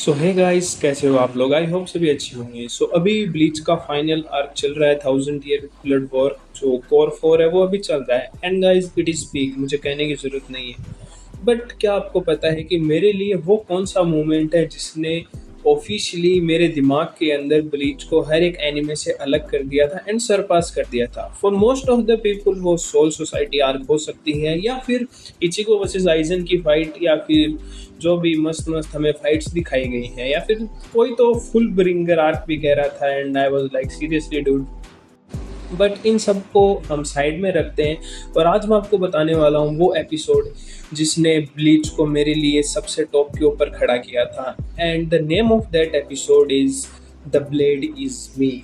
सो hey guys, कैसे हो आप लोग? आई होप सभी अच्छे होंगे। सो अभी ब्लीच का फाइनल आर्क चल रहा है, 1000 ईयर ब्लड वॉर जो कोर 4 है वो अभी चल रहा है। And guys, it is peak, मुझे कहने की जरूरत नहीं है। बट क्या आपको पता है कि मेरे लिए वो कौन सा मोमेंट है जिसने ऑफिशियली मेरे दिमाग के अंदर ब्लीच को हर एक एनिमे से अलग कर दिया था एंड सरपास कर दिया था? For most of the people वो सोल सोसाइटी आर्क हो सकती है, या फिर इचिगो वर्सेस आइजन की फाइट, या फिर जो भी मस्त मस्त हमें फाइट्स दिखाई गई हैं, या फिर कोई तो फुल ब्रिंगर आर्क भी कह रहा था। And I was like seriously dude. But in सब को हम साइड में रखते हैं और आज मैं आपको बताने वाला हूँ वो एपिसोड जिसने ब्लीच को मेरे लिए सबसे टॉप के ऊपर खड़ा किया था। And the name of that episode is the blade is me.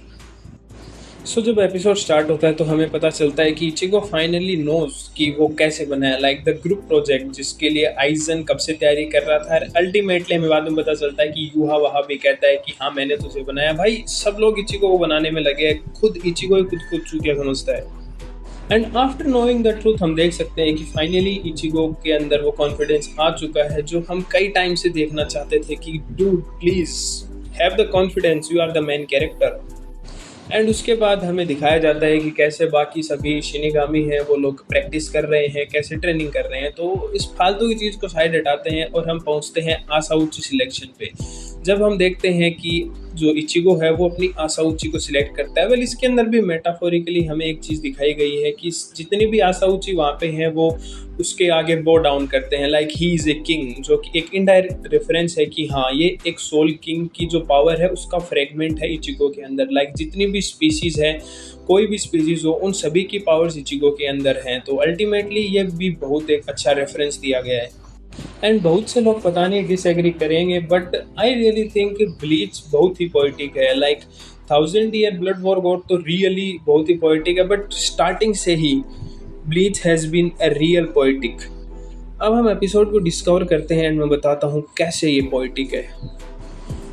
So जब एपिसोड स्टार्ट होता है तो हमें पता चलता है कि इचिगो फाइनली नोज कि वो कैसे बना है, लाइक द ग्रुप प्रोजेक्ट जिसके लिए आइजन कब से तैयारी कर रहा था। अल्टीमेटली हमें बाद में पता चलता है कि यूहा वहा भी कहता है कि हाँ मैंने तुझे बनाया। भाई सब लोग इचिगो को बनाने में लगे हैं, खुद इचिगो ही खुद चूतिया समझता है। And after knowing the truth हम देख सकते हैं कि फाइनली इचिगो के अंदर वो कॉन्फिडेंस आ चुका है जो हम कई टाइम से देखना चाहते थे कि dude please have the confidence, you are the main character. And उसके बाद हमें दिखाया जाता है कि कैसे बाकी सभी शिनिगामी हैं वो लोग प्रैक्टिस कर रहे हैं, कैसे ट्रेनिंग कर रहे हैं। तो इस फालतू की चीज़ को साइड हटाते हैं और हम पहुंचते हैं आसाउची सिलेक्शन पे। जब हम देखते हैं कि जो इचिगो है वो अपनी आसाउची को सिलेक्ट करता है। वेल, इसके अंदर भी मेटाफोरिकली हमें एक चीज़ दिखाई गई है कि जितनी भी आसाउची वहाँ पे हैं वो उसके आगे बो डाउन करते हैं, like he is a king, जो कि एक इनडायरेक्ट रेफरेंस है कि हाँ ये एक सोल किंग की जो पावर है उसका फ्रेगमेंट है इचिगो के अंदर। लाइक जितनी भी स्पीसीज है, कोई भी स्पीसीज हो, उन सभी की पावर्स इचिगो के अंदर हैं। तो अल्टीमेटली ये भी बहुत एक अच्छा रेफरेंस दिया गया है। एंड बहुत से लोग पता नहीं डिसएग्री करेंगे, but I really think Bleach बहुत ही पोइटिक है। Like 1000 year blood war god तो रियली बहुत ही पोइटिक है, बट स्टार्टिंग से ही Bleach has been a real poetic. अब हम एपिसोड को डिस्कवर करते हैं एंड मैं बताता हूँ कैसे ये पोइटिक है।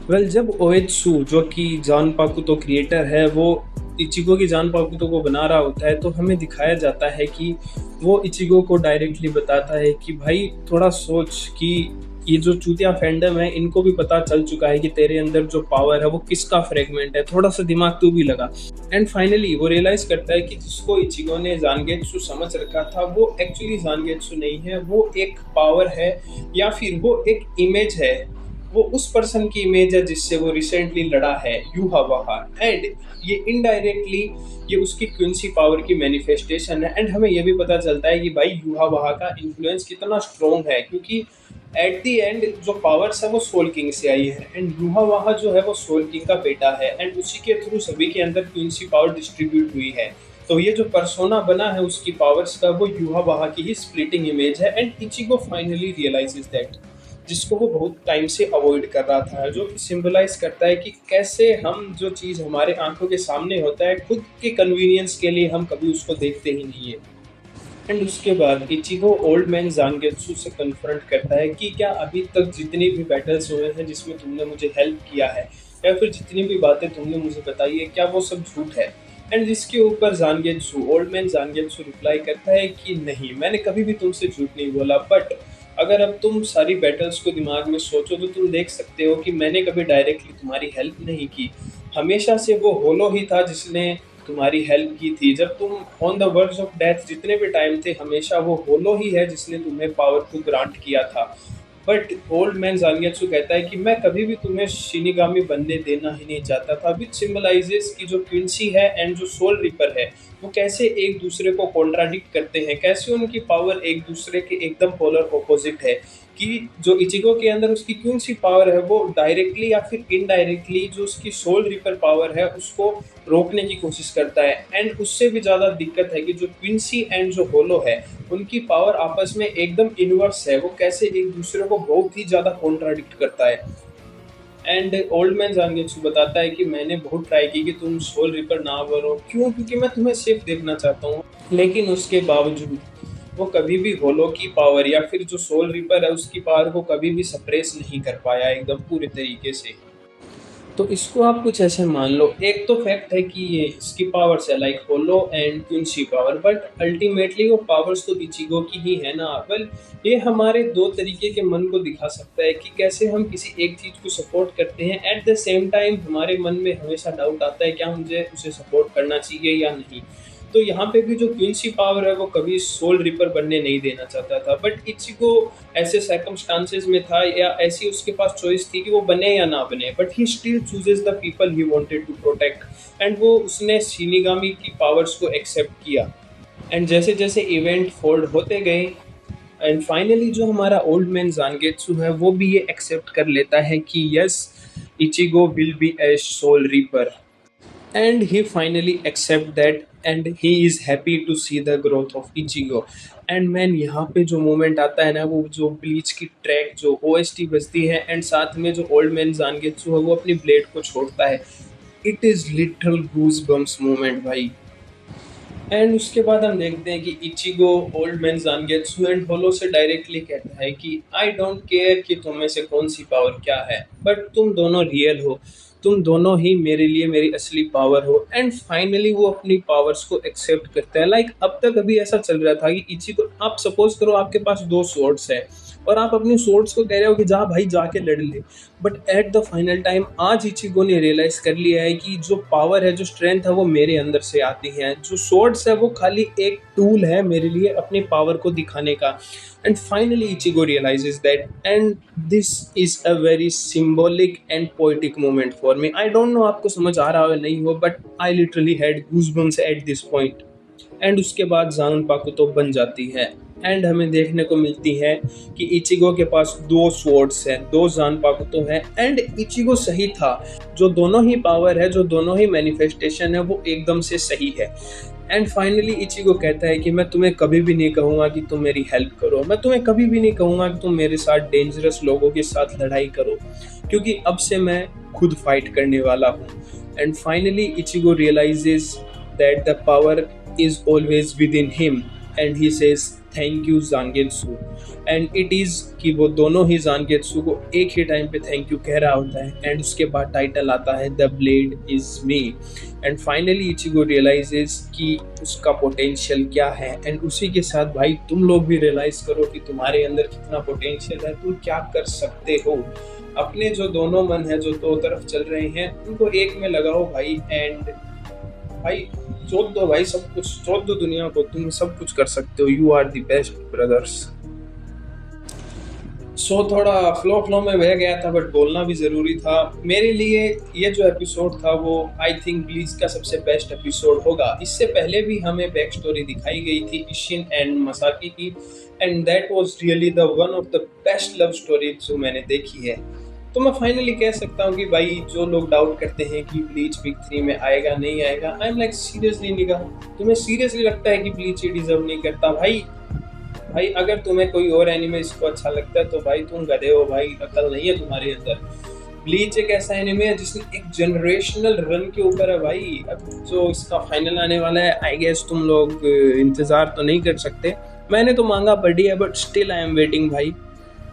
वेल, जब ओएत्सु जो कि जान पाकुतो क्रिएटर है वो इचिगो की जान पाकुतो को बना रहा होता है, तो हमें दिखाया जाता है कि वो इचिगो को डायरेक्टली बताता है कि भाई थोड़ा सोच कि ये जो चूतिया फैंडम है इनको भी पता चल चुका है कि तेरे अंदर जो पावर है वो किसका फ्रेगमेंट है, थोड़ा सा दिमाग तू भी लगा। एंड फाइनली वो रियलाइज करता है कि जिसको इचिगो ने जानगेत्सु समझ रखा था वो एक्चुअली जानगेत्सु नहीं है, वो एक पावर है या फिर वो एक इमेज है। वो उस पर्सन की इमेज है जिससे वो रिसेंटली लड़ा है, यूहा वहा। एंड ये इनडायरेक्टली ये उसकी क्विंसी पावर की मैनिफेस्टेशन है। एंड हमें ये भी पता चलता है कि भाई यूहा वहा का इन्फ्लुएंस कितना स्ट्रॉन्ग है, क्योंकि एट दी एंड जो पावर्स है वो सोल किंग से आई है। एंड यूहा वहा जो है वो सोल किंग का बेटा है एंड उसी के थ्रू सभी के अंदर क्विंसी पावर डिस्ट्रीब्यूट हुई है। तो ये जो पर्सोना बना है उसकी पावर्स का वो यूहा वहा की ही स्प्लिटिंग इमेज है। And Ichigo finally realises that, जिसको वो बहुत टाइम से अवॉइड कर रहा था, जो कि सिंबलाइज करता है कि कैसे हम जो चीज़ हमारे आंखों के सामने होता है खुद के कन्वीनियंस के लिए हम कभी उसको देखते ही नहीं है। एंड उसके बाद इचिगो ओल्ड मैन जानगेत्सु से कन्फ्रंट करता है कि क्या अभी तक जितनी भी बैटल्स हुए हैं जिसमें तुमने मुझे हेल्प किया है, या फिर जितनी भी बातें तुमने मुझे बताई है, क्या वो सब झूठ है? एंड जिसके ऊपर जानगेत्सु ओल्ड मैन जानगेत्सु रिप्लाई करता है कि नहीं, मैंने कभी भी तुमसे झूठ नहीं बोला। बट अगर अब तुम सारी बैटल्स को दिमाग में सोचो तो तुम देख सकते हो कि मैंने कभी डायरेक्टली तुम्हारी हेल्प नहीं की। हमेशा से वो होलो ही था जिसने तुम्हारी हेल्प की थी। जब तुम on the verge of death जितने भी टाइम थे, हमेशा वो होलो ही है जिसने तुम्हें पावर को ग्रांट किया था। बट ओल्ड मैन जानियात्सु कहता है कि मैं कभी भी तुम्हें शिनिगामी बनने देना ही नहीं चाहता था, विच सिंबलाइजेस कि जो क्विंसी है एंड जो सोल रिपर है वो कैसे एक दूसरे को कॉन्ट्राडिक्ट करते हैं, कैसे उनकी पावर एक दूसरे के एकदम पोलर ऑपोजिट है। कि जो इचिगो के अंदर उसकी क्विंसी पावर है वो डायरेक्टली या फिर इनडायरेक्टली जो उसकी सोल रिपर पावर है उसको रोकने की कोशिश करता है। एंड उससे भी ज़्यादा दिक्कत है कि जो क्विंसी एंड जो होलो है उनकी पावर आपस में एकदम इनवर्स है, वो कैसे एक दूसरे को बहुत ही ज़्यादा कॉन्ट्राडिक्ट करता है। एंड ओल्ड मैन जानगेत्सु बताता है कि मैंने बहुत ट्राई की कि तुम सोल रिपर ना बनो, क्यों? क्योंकि मैं तुम्हें सेफ देखना चाहता हूँ। लेकिन उसके बावजूद वो कभी भी होलो की पावर या फिर जो सोल रिपर है उसकी पावर को कभी भी सप्रेस नहीं कर पाया एकदम पूरे तरीके से। तो इसको आप कुछ ऐसे मान लो, एक तो फैक्ट है कि ये इसकी पावर्स है like hollow and Quincy power, but ultimately वो पावर्स तो इचिगो की ही है ना। वेल, ये हमारे दो तरीके के मन को दिखा सकता है कि कैसे हम किसी एक चीज़ को सपोर्ट करते हैं, एट द सेम टाइम हमारे मन में हमेशा डाउट आता है क्या मुझे उसे सपोर्ट करना चाहिए या नहीं। तो यहाँ पे भी जो क्विंसी पावर है वो कभी सोल रिपर बनने नहीं देना चाहता था, बट इचिगो ऐसे सर्कमस्टांसेस में था या ऐसी उसके पास चॉइस थी कि वो बने या ना बने, but he still chooses the people he wanted to protect, and वो उसने शिनिगामी की पावर्स को एक्सेप्ट किया। एंड जैसे जैसे इवेंट फोल्ड होते गए, एंड फाइनली जो हमारा ओल्ड मैन जांगेत्सु है वो भी ये एक्सेप्ट कर लेता है कि yes, Ichigo will be a soul reaper, and he finally accept that, and he is happy to see the growth of Ichigo। And man यहाँ पे जो मोमेंट आता है ना, वो जो ब्लीच की ट्रैक जो ओएसटी बजती है एंड साथ में जो ओल्ड मैन जांगेत्सु है वो अपनी ब्लेड को छोड़ता है, it is literal goosebumps moment भाई। एंड उसके बाद हम देखते हैं कि Ichigo old man Zangetsu and hollow से डायरेक्टली कहता है कि आई डोंट केयर कि तुम में से कौन सी पावर क्या है, बट तुम दोनों रियल हो, तुम दोनों ही मेरे लिए मेरी असली पावर हो। एंड फाइनली वो अपनी पावर्स को एक्सेप्ट करता है। लाइक अब तक अभी ऐसा चल रहा था कि इचिगो, आप सपोज करो आपके पास दो स्वॉर्ड्स है और आप अपनी स्वॉर्ड्स को कह रहे हो कि जा भाई जाके लड़ ले, but at the final time आज इचिगो ने रियलाइज कर लिया है कि जो पावर है, जो स्ट्रेंथ है वो मेरे अंदर से आती है, जो स्वॉर्ड्स है वो खाली एक टूल है मेरे लिए अपनी पावर को दिखाने का। And finally Ichigo realises that, and this is a very symbolic and poetic moment for me. I don't know आपको समझ आ रहा हो या नहीं हो, but I literally had goosebumps at this point. And उसके बाद ज़ांगपाकु तो बन जाती है, एंड हमें देखने को मिलती है कि इचिगो के पास दो स्वॉर्ड्स हैं, दो ज़ांगपाकु तो है, एंड इचिगो सही था। जो दोनों ही पावर है, जो दोनों ही मैनिफेस्टेशन है, वो एकदम से सही है। एंड फाइनली इचिगो कहता है कि मैं तुम्हें कभी भी नहीं कहूँगा कि तुम मेरी हेल्प करो, मैं तुम्हें कभी भी नहीं कहूँगा कि तुम मेरे साथ डेंजरस लोगों के साथ लड़ाई करो, क्योंकि अब से मैं खुद फाइट करने वाला हूँ। And finally Ichigo realises that the power is always within him, and he says thank you Zangetsu। and it is कि वो दोनों ही Zangetsu को एक ही टाइम पे थैंक यू कह रहा होता है, एंड उसके बाद टाइटल आता है the blade is me. And finally Ichigo realises कि उसका पोटेंशियल क्या है, एंड उसी के साथ भाई तुम लोग भी रियलाइज करो कि तुम्हारे अंदर कितना पोटेंशियल है, तुम क्या कर सकते हो। अपने जो दोनों मन है, जो दो तरफ चल रहे हैं, उनको एक में लगाओ भाई, एंड भाई चोद दो भाई, सब कुछ चोद दो दुनिया को, तुम सब कुछ कर सकते हो, you are the best brothers. So थोड़ा फ्लो में बह गया था, बट बोलना भी ज़रूरी था। मेरे लिए ये जो एपिसोड था वो आई थिंक ब्लीच का सबसे बेस्ट एपिसोड होगा। इससे पहले भी हमें बैक स्टोरी दिखाई गई थी इशिन एंड मसाकी की, and that was really the one of the best love story जो मैंने देखी है। तो मैं फाइनली कह सकता हूँ कि भाई जो लोग डाउट करते हैं कि ब्लीच बिग 3 में आएगा नहीं आएगा, आई एम लाइक सीरियसली निगा, तुम्हें सीरियसली लगता है कि ब्लीच ये डिजर्व नहीं करता भाई? भाई अगर तुम्हें कोई और एनिमे इसको अच्छा लगता है तो भाई तुम गधे हो भाई, अकल नहीं है तुम्हारे अंदर। ब्लीच एक ऐसा एनिमे है जिसने एक जनरेशनल रन के ऊपर है भाई। अब जो इसका फाइनल आने वाला है, आई गेस तुम लोग इंतजार तो नहीं कर सकते। मैंने तो मांगा पढ़ी है, but still I am waiting भाई।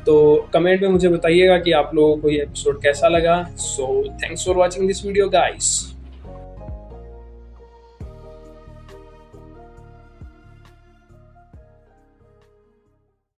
तो कमेंट में मुझे बताइएगा कि आप लोगों को ये एपिसोड कैसा लगा। So thanks for watching this video guys.